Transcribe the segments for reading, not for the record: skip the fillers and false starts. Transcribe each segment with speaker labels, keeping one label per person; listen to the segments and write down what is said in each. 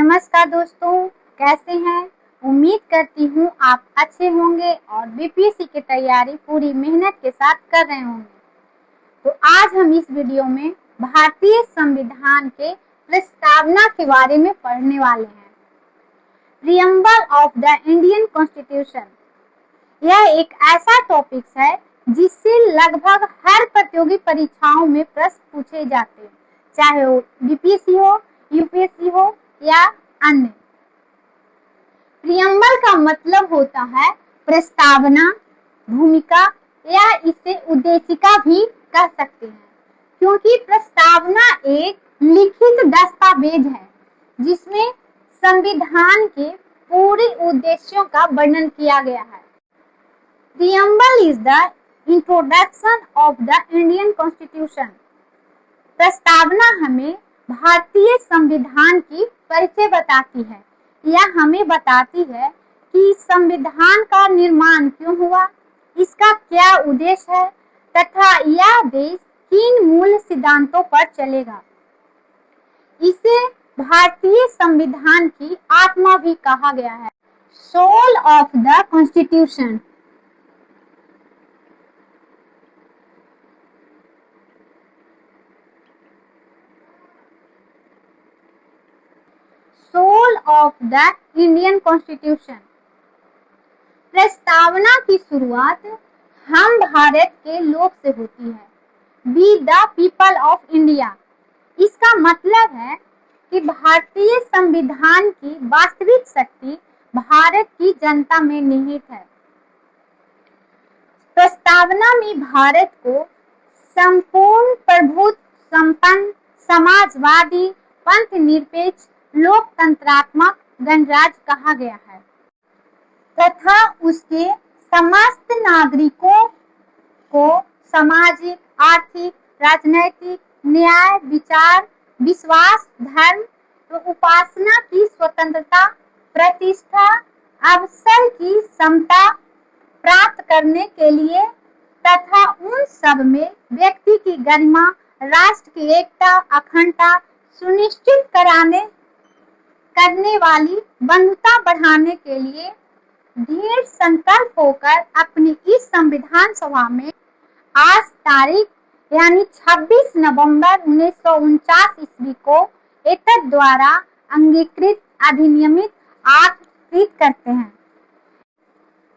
Speaker 1: नमस्कार दोस्तों, कैसे हैं? उम्मीद करती हूँ आप अच्छे होंगे और बीपीएससी की तैयारी पूरी मेहनत के साथ कर रहे होंगे। तो आज हम इस वीडियो में भारतीय संविधान के प्रस्तावना के बारे में पढ़ने वाले हैं। Preamble of the Indian constitution, यह एक ऐसा टॉपिक है जिससे लगभग हर प्रतियोगी परीक्षाओं में प्रश्न पूछे जाते हैं, चाहे वो बीपीएससी हो, यूपीएससी हो या अन्य। प्रीएम्बल का मतलब होता है प्रस्तावना, भूमिका या इसे उद्देशिका भी कह सकते हैं, क्योंकि प्रस्तावना एक लिखित दस्तावेज है जिसमें संविधान के पूरे उद्देश्यों का वर्णन किया गया है। Preamble is the introduction of the Indian constitution. प्रस्तावना हमें भारतीय संविधान की परिचय बताती है या हमें बताती है कि संविधान का निर्माण क्यों हुआ, इसका क्या उद्देश्य है तथा यह देश किन मूल सिद्धांतों पर चलेगा। इसे भारतीय संविधान की आत्मा भी कहा गया है, soul of the constitution. Soul of the Indian constitution. प्रस्तावना की शुरुआत हम भारत के लोग से होती है, we the people of India. इसका मतलब है कि भारतीय संविधान की वास्तविक शक्ति भारत की जनता में निहित है। प्रस्तावना में भारत को संपूर्ण प्रभुत्व संपन्न समाजवादी पंथ निरपेक्ष लोकतंत्रात्मक गणराज्य कहा गया है तथा उसके समस्त नागरिकों को सामाजिक, आर्थिक, राजनैतिक, न्याय, विचार, विश्वास, धर्म व उपासना की स्वतंत्रता, प्रतिष्ठा, अवसर की समता प्राप्त करने के लिए तथा उन सब में व्यक्ति की गरिमा, राष्ट्र की एकता, अखंडता सुनिश्चित करने वाली बंधुता बढ़ाने के लिए दृढ़ संकल्प होकर अपनी इस संविधान सभा में आज तारीख यानी 26 नवंबर 1949 ईस्वी को एतद द्वारा अंगीकृत अधिनियमित आकृत करते हैं।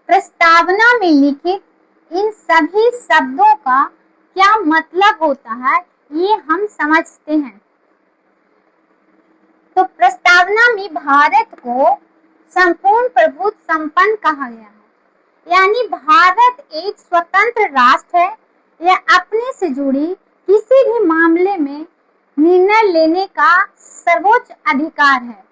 Speaker 1: प्रस्तावना में लिखित इन सभी शब्दों का क्या मतलब होता है, ये हम समझते हैं। तो प्रस्तावना में भारत को संपूर्ण प्रभुत्व संपन्न कहा गया है, यानी भारत एक स्वतंत्र राष्ट्र है। यह अपने से जुड़ी किसी भी मामले में निर्णय लेने का सर्वोच्च अधिकार है।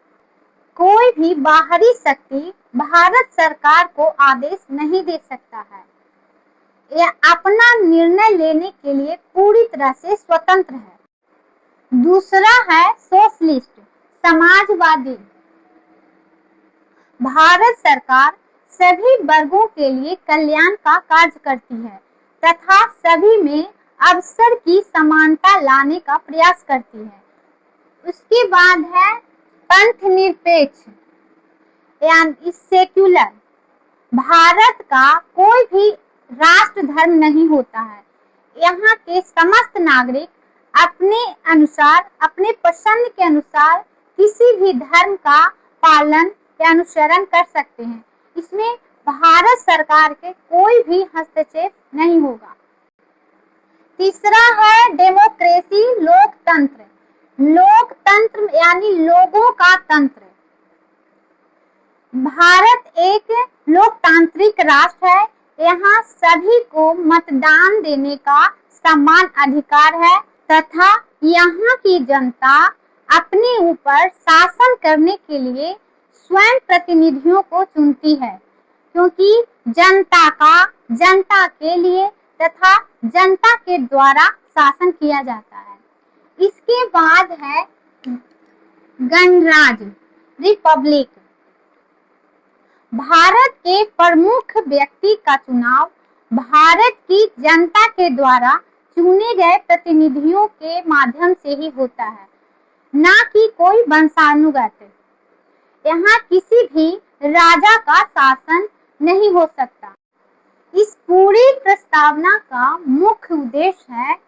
Speaker 1: कोई भी बाहरी शक्ति भारत सरकार को आदेश नहीं दे सकता है। यह अपना निर्णय लेने के लिए पूरी तरह से स्वतंत्र है। दूसरा है सोशलिस्ट, समाजवादी। भारत सरकार सभी वर्गों के लिए कल्याण का कार्य करती है तथा सभी में अवसर की समानता लाने का प्रयास करती है। उसके बाद है पंथ निरपेक्ष यानी सेक्युलर। भारत का कोई भी राष्ट्र धर्म नहीं होता है। यहाँ के समस्त नागरिक अपने अनुसार, अपने पसंद के अनुसार किसी भी धर्म का पालन या अनुसरण कर सकते हैं। इसमें भारत सरकार के कोई भी हस्तक्षेप नहीं होगा। तीसरा है डेमोक्रेसी, लोकतंत्र। लोकतंत्र यानी लोगों का तंत्र। भारत एक लोकतांत्रिक राष्ट्र है। यहाँ सभी को मतदान देने का समान अधिकार है तथा यहाँ की जनता अपने ऊपर शासन करने के लिए स्वयं प्रतिनिधियों को चुनती है, क्योंकि जनता के लिए तथा जनता के द्वारा शासन किया जाता है। इसके बाद है गणराज्य, रिपब्लिक। भारत के प्रमुख व्यक्ति का चुनाव भारत की जनता के द्वारा चुने गए प्रतिनिधियों के माध्यम से ही होता है, ना कि कोई वंशानुगत। यहाँ किसी भी राजा का शासन नहीं हो सकता। इस पूरी प्रस्तावना का मुख्य उद्देश्य है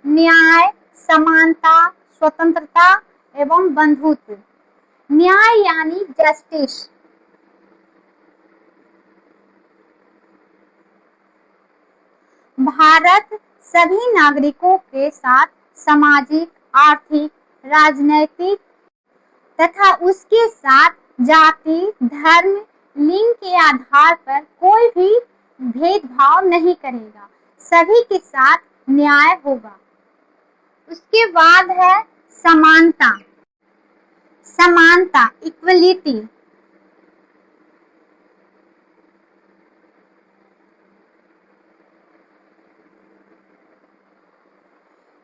Speaker 1: न्याय, समानता, स्वतंत्रता एवं बंधुत्व। न्याय यानी जस्टिस। भारत सभी नागरिकों के साथ सामाजिक, आर्थिक, राजनैतिक तथा उसके साथ जाति, धर्म, लिंग के आधार पर कोई भी भेदभाव नहीं करेगा। सभी के साथ न्याय होगा। उसके बाद है समानता। समानता, इक्वलिटी।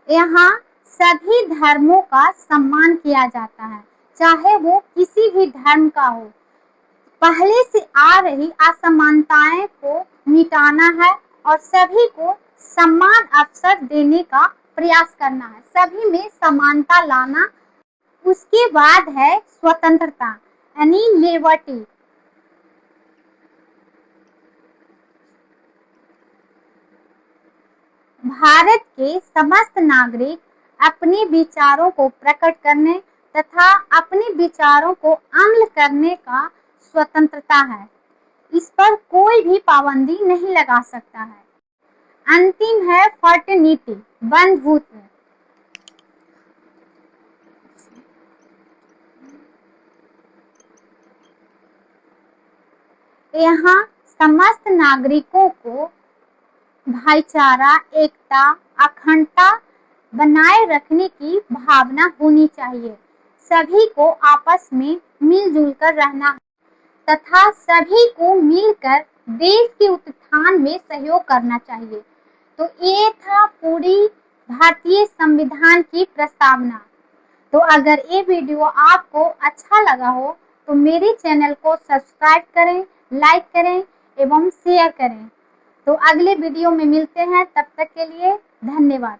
Speaker 1: यहाँ सभी धर्मों का सम्मान किया जाता है, चाहे वो किसी भी धर्म का हो। पहले से आ रही असमानताएं को मिटाना है और सभी को समान अवसर देने का प्रयास करना है, सभी में समानता लाना। उसके बाद है स्वतंत्रता यानी लिबर्टी। भारत के समस्त नागरिक अपने विचारों को प्रकट करने तथा अपने विचारों को अमल करने का स्वतंत्रता है। इस पर कोई भी पाबंदी नहीं लगा सकता है। अंतिम है फर्टर्निटी, बंधुत्व। यहाँ समस्त नागरिकों को भाईचारा, एकता, अखंडता बनाए रखने की भावना होनी चाहिए। सभी को आपस में मिलजुल कर रहना तथा सभी को मिलकर देश के उत्थान में सहयोग करना चाहिए। तो ये था पूरी भारतीय संविधान की प्रस्तावना। तो अगर ये वीडियो आपको अच्छा लगा हो तो मेरे चैनल को सब्सक्राइब करें, लाइक करें एवं शेयर करें। तो अगले वीडियो में मिलते हैं, तब तक के लिए धन्यवाद।